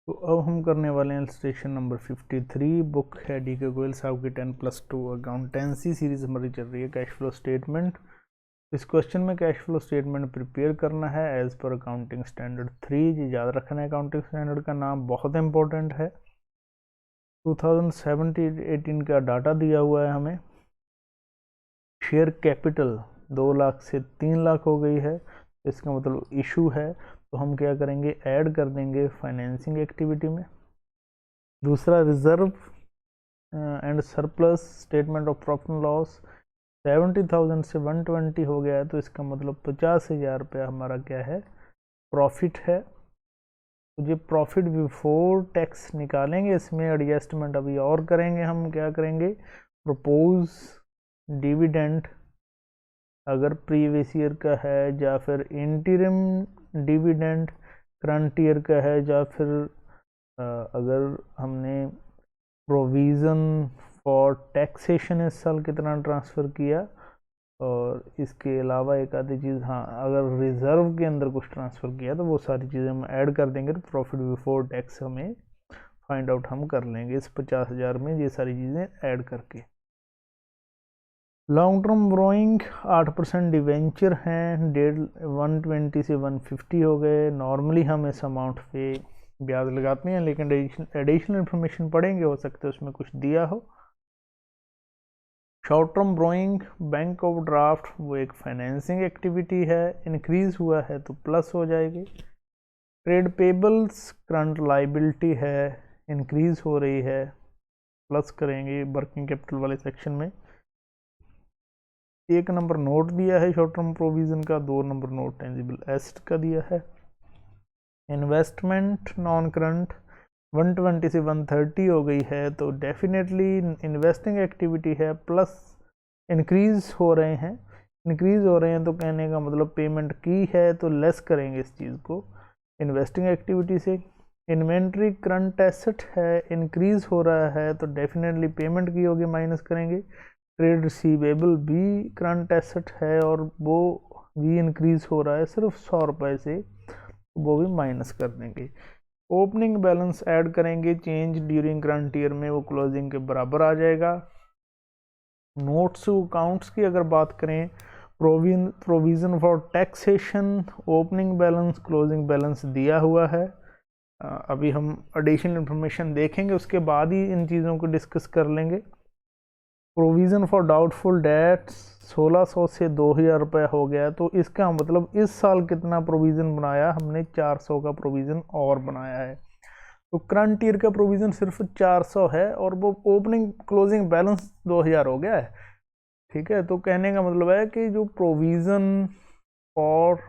तो अब हम करने वाले हैं इलस्ट्रेशन नंबर 53। बुक है डी के गोयल साहब की 10+2 अकाउंटेंसी सीरीज हमारी चल रही है कैश फ्लो स्टेटमेंट। इस क्वेश्चन में कैश फ्लो स्टेटमेंट प्रिपेयर करना है एज पर अकाउंटिंग स्टैंडर्ड 3। ये याद रखना है, अकाउंटिंग स्टैंडर्ड का नाम बहुत इंपॉर्टेंट है। 2017-18 का डाटा दिया हुआ है हमें। शेयर कैपिटल 2 लाख से 3 लाख हो गई है, इसका मतलब इशू है, तो हम क्या करेंगे, ऐड कर देंगे फाइनेंसिंग एक्टिविटी में। दूसरा, reserve and surplus statement of profit and loss 70,000 से 120 हो गया है, तो इसका मतलब 50,000 रुपया हमारा क्या है, प्रॉफिट है। तो ये प्रॉफिट बिफोर टैक्स निकालेंगे, इसमें एडजस्टमेंट अभी और करेंगे। हम क्या करेंगे, प्रपोज डिविडेंड अगर प्रीवियस ईयर का है, या फिर इंटीरिम डिविडेंड करंट ईयर का है, या फिर अगर हमने प्रोविज़न फॉर टैक्सेशन इस साल कितना ट्रांसफ़र किया, और इसके अलावा एक आधी चीज़, हाँ, अगर रिज़र्व के अंदर कुछ ट्रांसफ़र किया तो वो सारी चीज़ें हम ऐड कर देंगे। तो प्रॉफिट बिफोर टैक्स हमें फाइंड आउट हम कर लेंगे इस 50,000 में, ये सारी चीज़ें ऐड करके। लॉन्ग टर्म बोरोइंग 8% डिवेंचर हैं, 120 से 150 हो गए। नॉर्मली हम इस अमाउंट पे ब्याज लगाते हैं, लेकिन एडिशनल इन्फॉर्मेशन पढ़ेंगे, हो सकता है उसमें कुछ दिया हो। Short term borrowing, bank over draft, वो एक फाइनेंसिंग एक्टिविटी है, इंक्रीज हुआ है तो प्लस हो जाएगी। ट्रेड पेबल्स करंट लाइबिलिटी है, इंक्रीज हो रही है, प्लस करेंगे वर्किंग कैपिटल वाले सेक्शन में। 1 नंबर नोट दिया है शॉर्ट टर्म प्रोविजन का, 2 नंबर नोट टेंजिबल एसेट का दिया है। इन्वेस्टमेंट नॉन करंट 120 से 130 हो गई है, तो डेफिनेटली इन्वेस्टिंग एक्टिविटी है, प्लस इंक्रीज हो रहे हैं। इंक्रीज हो रहे हैं तो कहने का मतलब पेमेंट की है, तो लेस करेंगे इस चीज़ को इन्वेस्टिंग एक्टिविटी से। इन्वेंट्री करंट एसेट है, इंक्रीज हो रहा है, तो डेफिनेटली पेमेंट की होगी, माइनस करेंगे। ट्रेड रिसीवेबल भी करंट एसेट है, और वो भी इंक्रीज हो रहा है सिर्फ 100 रुपये से, वो भी माइनस कर देंगे। ओपनिंग बैलेंस ऐड करेंगे, चेंज ड्यूरिंग करंट ईयर में वो क्लोजिंग के बराबर आ जाएगा। नोट्स अकाउंट्स की अगर बात करें, provision for taxation, opening balance, closing balance दिया हुआ है। अभी हम एडिशनल इन्फॉर्मेशन देखेंगे, उसके बाद ही इन चीज़ों को डिस्कस कर लेंगे। प्रोविज़न फॉर डाउटफुल डेट्स 1600 से 2000 रुपये हो गया, तो इसका मतलब इस साल कितना प्रोविज़न बनाया हमने, 400 का प्रोविज़न और बनाया है। तो करंट ईयर का प्रोविज़न सिर्फ 400 है, और वो ओपनिंग क्लोजिंग बैलेंस 2000 हो गया है। ठीक है, तो कहने का मतलब है कि जो प्रोविज़न फॉर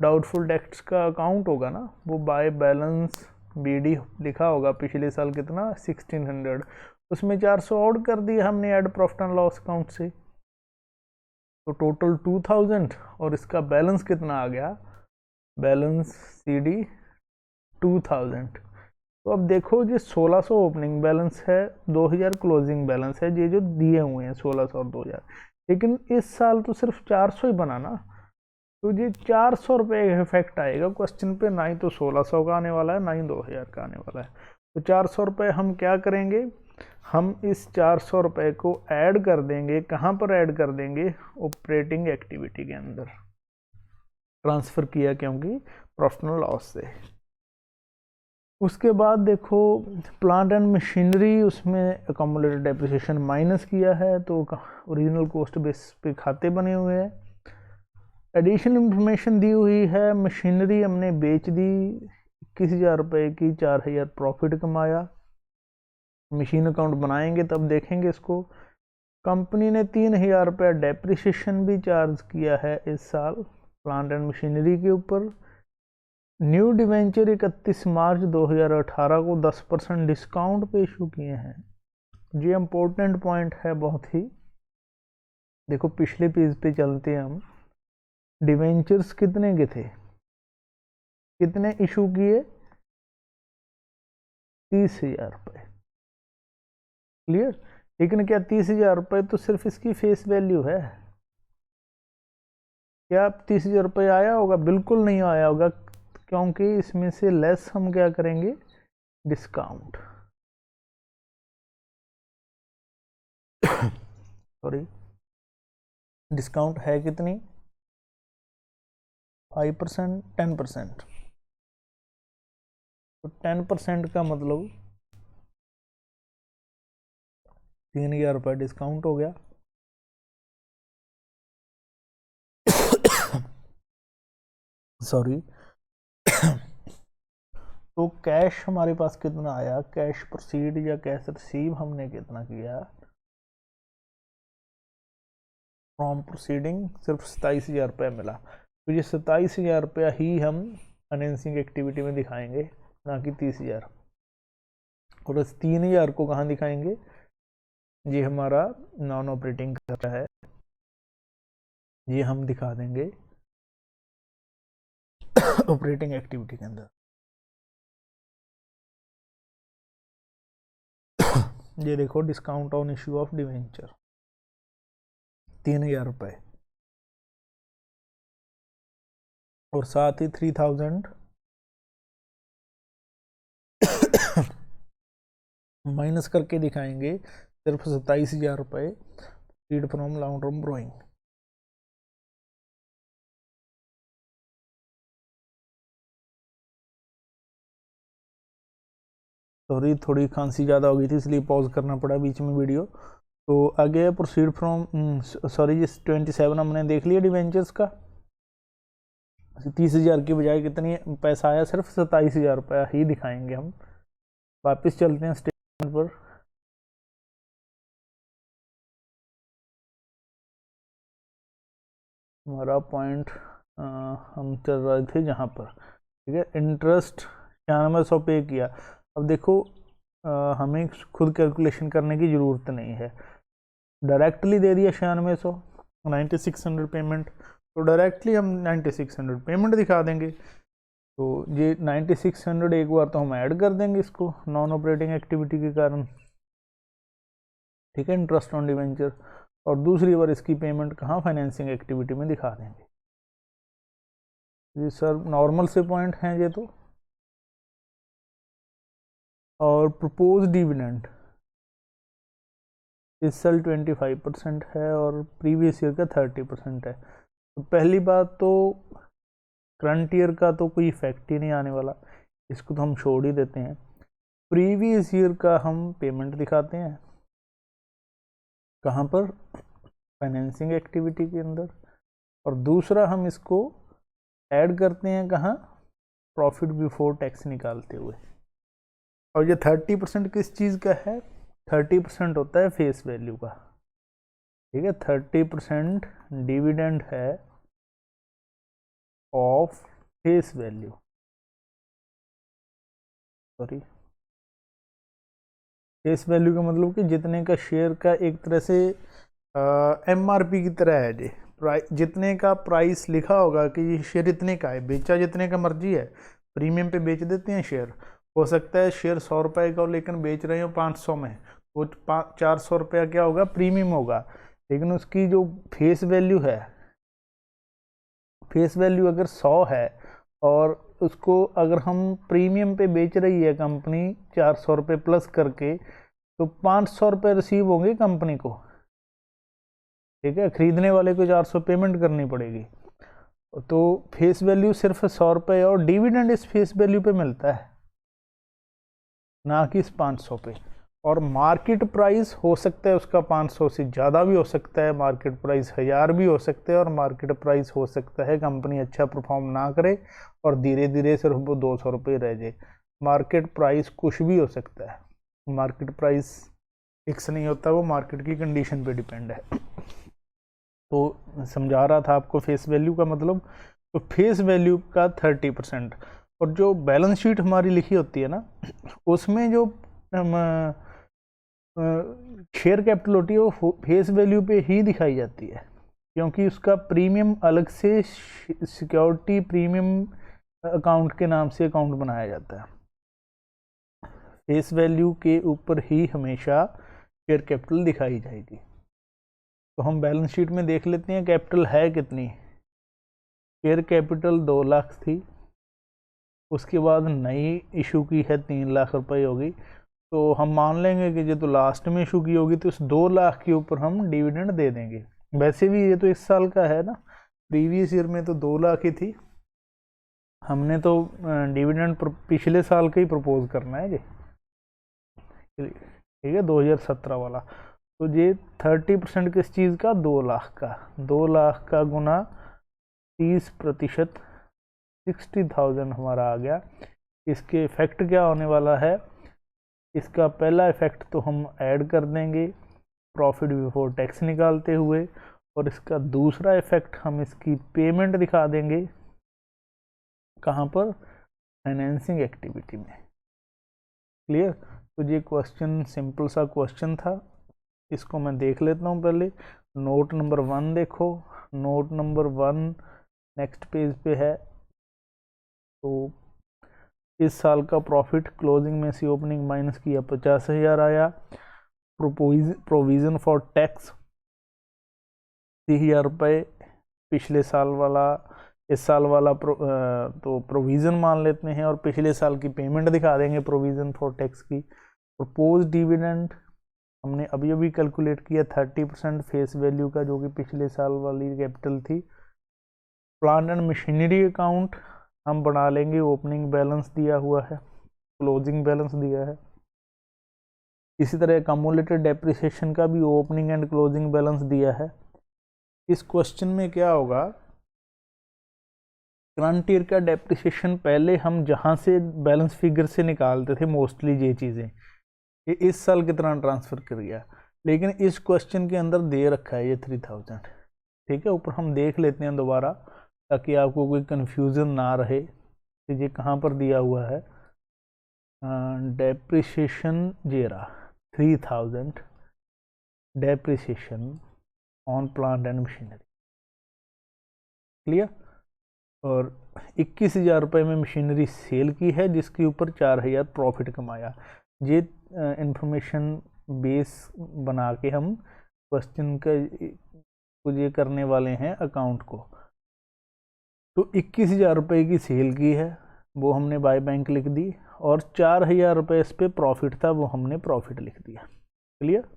डाउटफुल डेट्स का अकाउंट होगा ना, वो बाय बैलेंस BD लिखा होगा, पिछले साल कितना 1600, उसमें 400 और कर दिया हमने add profit and loss account से, तो टोटल 2000, और इसका बैलेंस कितना आ गया, बैलेंस CD 2000। तो अब देखो, ये 1600 ओपनिंग बैलेंस है, 2000 क्लोजिंग बैलेंस है, ये जो दिए हुए हैं 1600 और 2000, लेकिन इस साल तो सिर्फ 400 ही बना ना, तो ये 400 रुपये का इफेक्ट आएगा क्वेश्चन पे, ना ही तो 1600 का आने वाला है, ना ही 2000 का आने वाला है। तो 400 रुपये हम क्या करेंगे, हम इस 400 रुपये को ऐड कर देंगे। कहाँ पर ऐड कर देंगे, ऑपरेटिंग एक्टिविटी के अंदर ट्रांसफ़र किया, क्योंकि प्रॉफिट एंड लॉस से। उसके बाद देखो, प्लांट एंड मशीनरी, उसमें अकोमोडेटेड डेप्रिसिएशन माइनस किया है, तो ओरिजिनल कॉस्ट बेस पे खाते बने हुए हैं। एडिशनल इंफॉर्मेशन दी हुई है, मशीनरी हमने बेच दी 21,000 रुपये की, 4,000 प्रॉफिट कमाया। मशीन अकाउंट बनाएंगे तब देखेंगे इसको। कंपनी ने 3,000 रुपया डेप्रिसिएशन भी चार्ज किया है इस साल प्लांट एंड मशीनरी के ऊपर। न्यू डिवेंचर 31 मार्च 2018 को 10% डिस्काउंट पे इशू किए हैं। ये इम्पोर्टेंट पॉइंट है बहुत ही। देखो, पिछले पेज पे चलते हैं हम। डिवेंचर्स कितने के थे, कितने इशू किए, 30,000 रुपये, क्लियर। लेकिन क्या 30,000 रुपये तो सिर्फ इसकी फेस वैल्यू है, क्या 30,000 रुपये आया होगा, बिल्कुल नहीं आया होगा, क्योंकि इसमें से लेस हम क्या करेंगे, डिस्काउंट सॉरी डिस्काउंट है कितनी 5%, 10%। तो 10% का मतलब 3,000 रुपये डिस्काउंट हो गया। सॉरी तो कैश हमारे पास कितना आया, कैश प्रोसीड या कैश रिसीव हमने कितना किया फ्रॉम प्रोसीडिंग, सिर्फ 27,000 रुपया मिला। तो ये 27,000 रुपया ही हम फाइनेंसिंग एक्टिविटी में दिखाएंगे, ना कि 30,000। और इस 3,000 को कहाँ दिखाएंगे, ये हमारा नॉन ऑपरेटिंग खर्चा है, ये हम दिखा देंगे ऑपरेटिंग एक्टिविटी के अंदर। ये देखो discount on issue of debenture 3,000 रुपये, और साथ ही 3,000 माइनस करके दिखाएंगे सिर्फ 27,000 रुपये read from long term borrowing. Sorry थोड़ी खांसी ज़्यादा हो गई थी इसलिए पॉज करना पड़ा बीच में वीडियो। तो आगे प्रोसीड फ्रॉम सॉरी जिस 27 हमने देख लिया डिवेंचर्स का, 30,000 की बजाय कितनी पैसा आया, सिर्फ 27,000 रुपया ही दिखाएंगे हम। वापस चलते हैं स्टेटमेंट पर। हमारा पॉइंट हम चल रहे थे जहाँ पर, ठीक है, इंटरेस्ट 9600 पे किया। अब देखो हमें खुद कैलकुलेशन करने की ज़रूरत नहीं है, डायरेक्टली दे दिया 9600 9600 पेमेंट, तो डायरेक्टली हम 9600 पेमेंट दिखा देंगे। तो ये 9600 एक बार तो हम ऐड कर देंगे इसको नॉन ऑपरेटिंग एक्टिविटी के कारण, ठीक है, इंटरेस्ट ऑन डिवेंचर, और दूसरी बार इसकी पेमेंट कहाँ फाइनेंसिंग एक्टिविटी में दिखा देंगे। जी सर नॉर्मल से पॉइंट हैं ये तो। और प्रपोज डिविडेंड इस साल 25% है और प्रीवियस ईयर का 30% है। तो पहली बात तो करंट ईयर का तो कोई इफेक्ट ही नहीं आने वाला, इसको तो हम छोड़ ही देते हैं। प्रीवियस ईयर का हम पेमेंट दिखाते हैं कहाँ पर, फाइनेंसिंग एक्टिविटी के अंदर, और दूसरा हम इसको ऐड करते हैं कहाँ, प्रॉफिट बिफोर टैक्स निकालते हुए। और ये 30% किस चीज़ का है, 30% होता है फेस वैल्यू का, ठीक है, 30% डिविडेंड है of face value, sorry face value का मतलब कि जितने का शेयर का एक तरह से MRP की तरह है जी, जितने का प्राइस लिखा होगा कि ये शेयर इतने का है, बेचा जितने का मर्जी है, प्रीमियम पे बेच देते हैं शेयर। हो सकता है शेयर 100 रुपये का लेकिन बेच रहे हो 500 में, वो 400 रुपया क्या होगा प्रीमियम होगा, लेकिन उसकी जो फेस वैल्यू है, फेस वैल्यू अगर 100 है और उसको अगर हम प्रीमियम पे बेच रही है कंपनी 400 रुपये प्लस करके, तो 500 रुपये रिसीव होंगे कंपनी को, ठीक है, खरीदने वाले को 400 पेमेंट करनी पड़ेगी। तो फेस वैल्यू सिर्फ 100 रुपये और डिविडेंड इस फेस वैल्यू पे मिलता है, ना कि इस 500 पे। और मार्केट प्राइस हो सकता है उसका 500 से ज़्यादा भी हो सकता है, मार्केट प्राइस 1000 भी हो सकता है, और मार्केट प्राइस हो सकता है कंपनी अच्छा परफॉर्म ना करे और धीरे धीरे सिर्फ वो 200 रुपये रह जाए। मार्केट प्राइस कुछ भी हो सकता है, मार्केट प्राइस फिक्स नहीं होता, वो मार्केट की कंडीशन पे डिपेंड है। तो समझा रहा था आपको फेस वैल्यू का मतलब, तो फेस वैल्यू का 30%। और जो बैलेंस शीट हमारी लिखी होती है ना, उसमें जो शेयर कैपिटल होती है वो फेस वैल्यू पे ही दिखाई जाती है, क्योंकि उसका प्रीमियम अलग से सिक्योरिटी प्रीमियम अकाउंट के नाम से अकाउंट बनाया जाता है। फेस वैल्यू के ऊपर ही हमेशा शेयर कैपिटल दिखाई जाएगी। तो हम बैलेंस शीट में देख लेते हैं कैपिटल है कितनी। शेयर कैपिटल 2 लाख थी, उसके बाद नई इशू की है 3 लाख रुपए होगी, तो हम मान लेंगे कि ये तो लास्ट में इशू की होगी, तो इस 2 लाख के ऊपर हम डिविडेंड दे देंगे। वैसे भी ये तो इस साल का है ना, प्रीवियस ईयर में तो 2 लाख ही थी, हमने तो डिविडेंड पिछले साल का ही प्रपोज करना है जी, ठीक है, 2017 वाला। तो ये 30% किस चीज़ का, 2 लाख का, 2 लाख का गुना 30%, 60,000 हमारा आ गया। इसके इफेक्ट क्या होने वाला है, इसका पहला इफेक्ट तो हम ऐड कर देंगे प्रॉफिट बिफोर टैक्स निकालते हुए, और इसका दूसरा इफेक्ट हम इसकी पेमेंट दिखा देंगे कहाँ पर, फाइनेंसिंग एक्टिविटी में। क्लियर। तो ये क्वेश्चन सिंपल सा क्वेश्चन था, इसको मैं देख लेता हूँ पहले। नोट नंबर 1 देखो, नोट नंबर 1 नेक्स्ट पेज पे है। तो इस साल का प्रॉफिट क्लोजिंग में से ओपनिंग माइनस किया 50,000 आया। प्रोविज़न फॉर टैक्स 30,000 रुपये, पिछले साल वाला इस साल वाला तो प्रोविज़न मान लेते हैं, और पिछले साल की पेमेंट दिखा देंगे प्रोविज़न फॉर टैक्स की। प्रपोज डिविडेंड हमने अभी अभी कैलकुलेट किया 30% फेस वैल्यू का, जो कि पिछले साल वाली कैपिटल थी। प्लांट एंड मशीनरी अकाउंट हम बना लेंगे, ओपनिंग बैलेंस दिया हुआ है, क्लोजिंग बैलेंस दिया है। इसी तरह अकम्युलेटेड डेप्रिसिएशन का भी ओपनिंग एंड क्लोजिंग बैलेंस दिया है। इस क्वेश्चन में क्या होगा, करंट ईयर का डेप्रिसिएशन पहले हम जहाँ से बैलेंस फिगर से निकालते थे मोस्टली ये चीज़ें, ये इस साल कितना ट्रांसफ़र कर गया, लेकिन इस क्वेश्चन के अंदर दे रखा है ये 3000। ठीक है, ऊपर हम देख लेते हैं दोबारा ताकि आपको कोई कन्फ्यूज़न ना रहे कि ये कहाँ पर दिया हुआ है। डेप्रिसिएशन ये रहा 3000 depreciation on plant and machinery. Clear. और 21,000 रुपये में मशीनरी सेल की है, जिसके ऊपर 4,000 प्रॉफिट कमाया। ये इंफॉर्मेशन बेस बना के हम क्वेश्चन का ये करने वाले हैं अकाउंट को। तो 21,000 रुपये की सेल की है, वो हमने बाय बैंक लिख दी, और 4,000 रुपये इस पर प्रॉफिट था, वो हमने प्रॉफिट लिख दिया। क्लियर,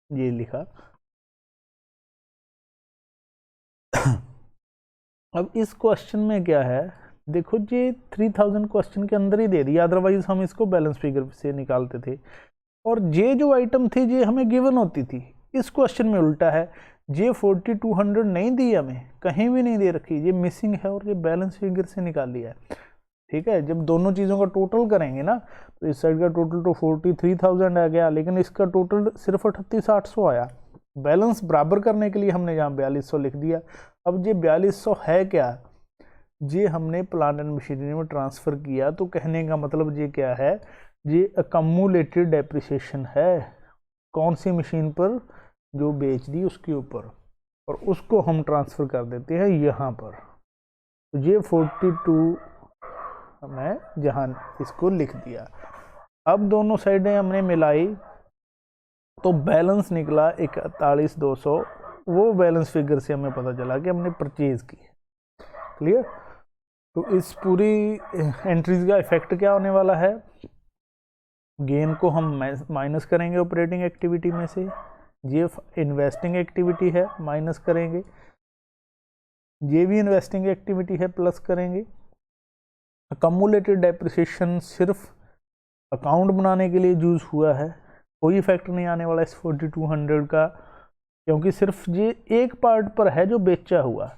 ये लिखा। अब इस क्वेश्चन में क्या है, देखो ये 3000 क्वेश्चन के अंदर ही दे दिया, अदरवाइज हम इसको बैलेंस फिगर से निकालते थे, और ये जो आइटम थी ये हमें गिवन होती थी। इस क्वेश्चन में उल्टा है, ये 4200 नहीं दी हमें, कहीं भी नहीं दे रखी, ये मिसिंग है, और ये बैलेंस फिगर से निकाल लिया है। ठीक है, जब दोनों चीज़ों का टोटल करेंगे ना, तो इस साइड का टोटल तो 43,000 आ गया, लेकिन इसका टोटल सिर्फ 38,800 आया। बैलेंस बराबर करने के लिए हमने यहाँ 4200 लिख दिया। अब ये 4200 है क्या, ये हमने प्लांट एंड मशीनरी में ट्रांसफ़र किया, तो कहने का मतलब ये क्या है, ये अकम्युलेटेड डेप्रिसिएशन है, कौन सी मशीन पर, जो बेच दी उसके ऊपर, और उसको हम ट्रांसफ़र कर देते हैं यहाँ पर। तो ये 42 मैं जहाँ इसको लिख दिया। अब दोनों साइडें हमने मिलाई तो बैलेंस निकला 41,200, वो बैलेंस फिगर से हमें पता चला कि हमने परचेज की। क्लियर। तो इस पूरी एंट्रीज का इफेक्ट क्या होने वाला है, गेन को हम माइनस करेंगे ऑपरेटिंग एक्टिविटी में से, ये इन्वेस्टिंग एक्टिविटी है माइनस करेंगे, ये भी इन्वेस्टिंग एक्टिविटी है प्लस करेंगे। अकम्युलेटेड डेप्रिसिएशन सिर्फ अकाउंट बनाने के लिए यूज़ हुआ है, कोई इफेक्ट नहीं आने वाला इस 4200 का, क्योंकि सिर्फ ये एक पार्ट पर है जो बेचा हुआ।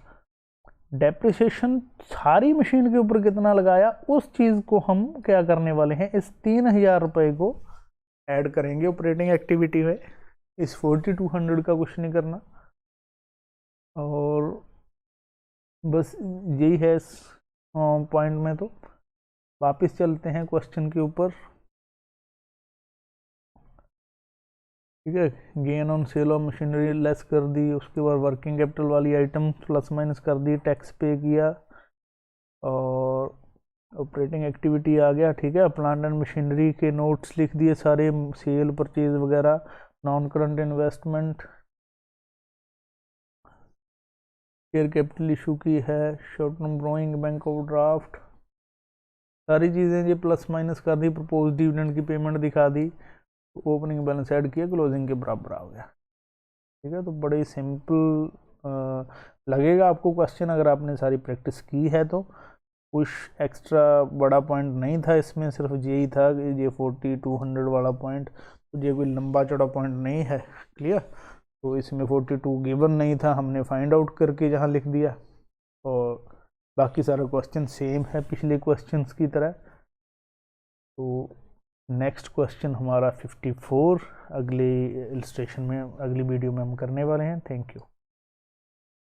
डेप्रिसिएशन सारी मशीन के ऊपर कितना लगाया, उस चीज़ को हम क्या करने वाले हैं, इस 3,000 रुपये को ऐड करेंगे ऑपरेटिंग एक्टिविटी में। इस 4200 का कुछ नहीं करना, और बस यही है इस पॉइंट में। तो वापस चलते हैं क्वेश्चन के ऊपर। ठीक है, gain on sale of machinery less कर दी, उसके बाद वर्किंग कैपिटल वाली आइटम प्लस माइनस कर दी, टैक्स पे किया, और ऑपरेटिंग एक्टिविटी आ गया। ठीक है, प्लांट एंड मशीनरी के नोट्स लिख दिए सारे, सेल परचेज वगैरह, non current investment, share capital issue की है, short term borrowing, bank overdraft, सारी चीज़ें जी प्लस माइनस कर दी, प्रपोज डिविडेंड की पेमेंट दिखा दी, ओपनिंग बैलेंस ऐड किया, क्लोजिंग के बराबर आ गया। ठीक है, तो बड़े सिंपल लगेगा आपको क्वेश्चन अगर आपने सारी प्रैक्टिस की है तो। कुछ एक्स्ट्रा बड़ा पॉइंट नहीं था इसमें, सिर्फ यही था कि ये 4200 वाला पॉइंट, तो ये कोई लंबा चौड़ा पॉइंट नहीं है। क्लियर, तो इसमें 42 गिवन नहीं था, हमने फाइंड आउट करके यहाँ लिख दिया, और बाकी सारा क्वेश्चन सेम है पिछले क्वेश्चंस की तरह। तो नेक्स्ट क्वेश्चन हमारा 54 अगले इलस्ट्रेशन में, अगली वीडियो में हम करने वाले हैं। Thank you.